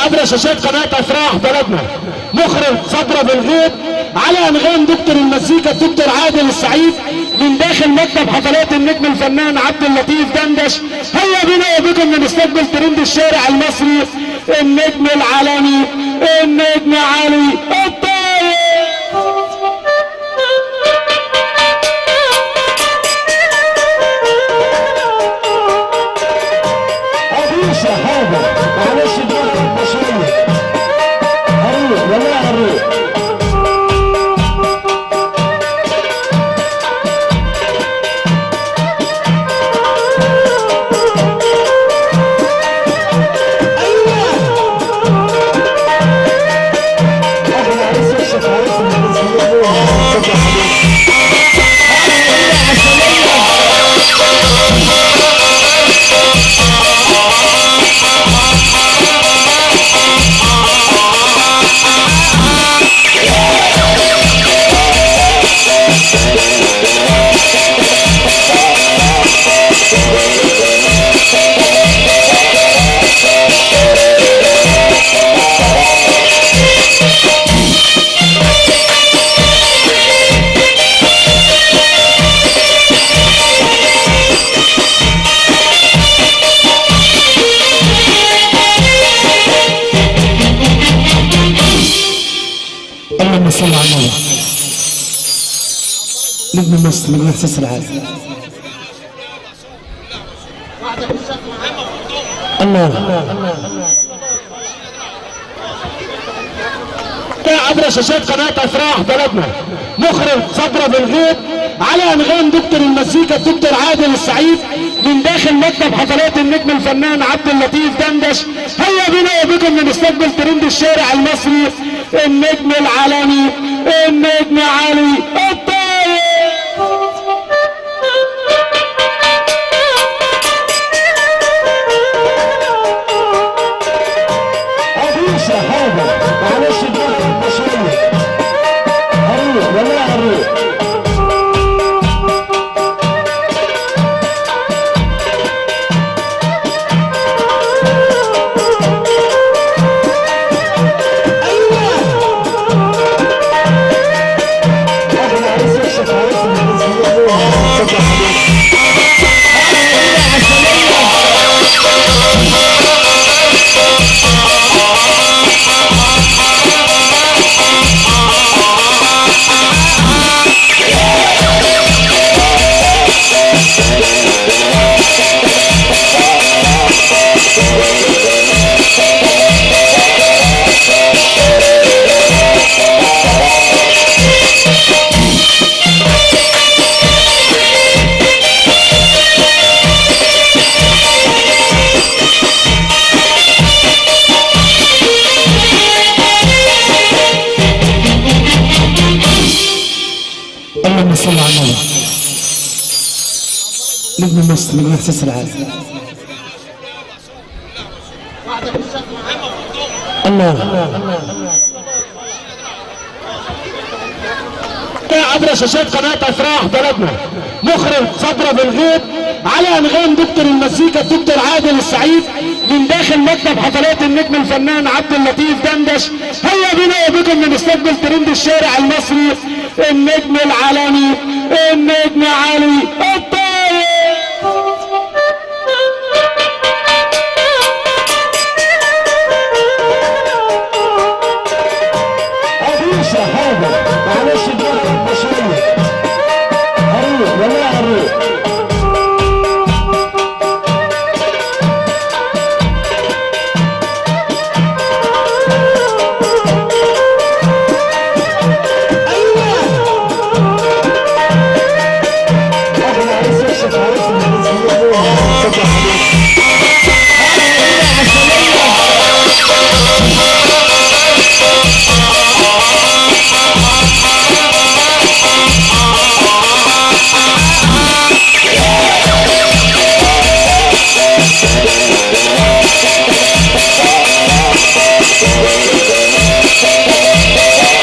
عبر شاشات قناة افراح بلدنا مخرج صبرا بالغيط على انغام دكتور المزيكا الدكتور عادل السعيد من داخل مكتب حفلات النجم الفنان عبد اللطيف دندش. هيا بنا وبكم لنستقبل ترند الشارع المصري النجم العالمي النجم علي الطاير. معلش دلوقتي شويه هروح والله هروح. اللهم صل على النبي. نجم مصر من احساس العالم. الله عبر شاشات قناة افراح بلدنا مخرج صبرا بالغيط على انغام دكتور المزيكا الدكتور عادل السعيد من داخل مكتب حفلات النجم الفنان عبد اللطيف دندش. هيا بنا وبكم لنستقبل ترند الشارع المصري النجم العالمي النجم علي الطاير. ابيش يا حاجه معلش دلوقتي شويه هروح والله هروح. اللهم صل على النبي. نجم مصر من احساس العالم. الله عبر شاشات قناة افراح بلدنا مخرج صبرا بالغيط على انغام دكتور المزيكا الدكتور عادل السعيد من داخل مكتب حفلات النجم الفنان عبد اللطيف دندش. هيا بنا وبكم لنستقبل ترند الشارع المصري النجم العالمي النجم علي